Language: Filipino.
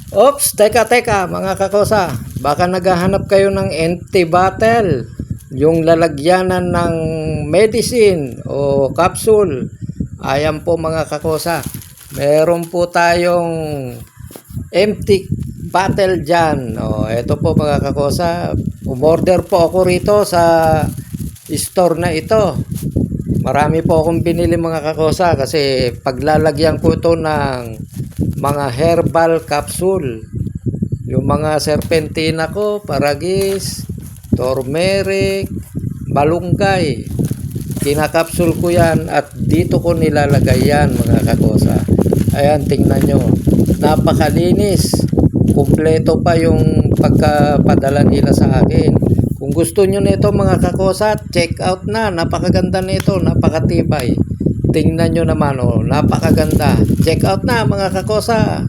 Oops, teka mga kakosa. Baka naghahanap kayo ng empty bottle. Yung lalagyanan ng medicine o capsule. Ayan po mga kakosa. Meron po tayong empty bottle dyan. O, ito po mga kakosa. Umorder po ako rito sa store na ito. Marami po akong binili mga kakosa kasi paglalagyan ko ito ng mga herbal capsule. Yung mga serpentina ko, paragis, turmeric, malunggay. Kinakapsul ko yan at dito ko nilalagay yan mga kakosa. Ayan, tingnan nyo. Napakalinis. Kumpleto pa yung pagkapadala nila sa akin. Kung gusto nyo nito mga kakosa, check out na. Napakaganda nito, napakatibay. Tingnan nyo naman, oh, napakaganda. Check out na mga kakosa.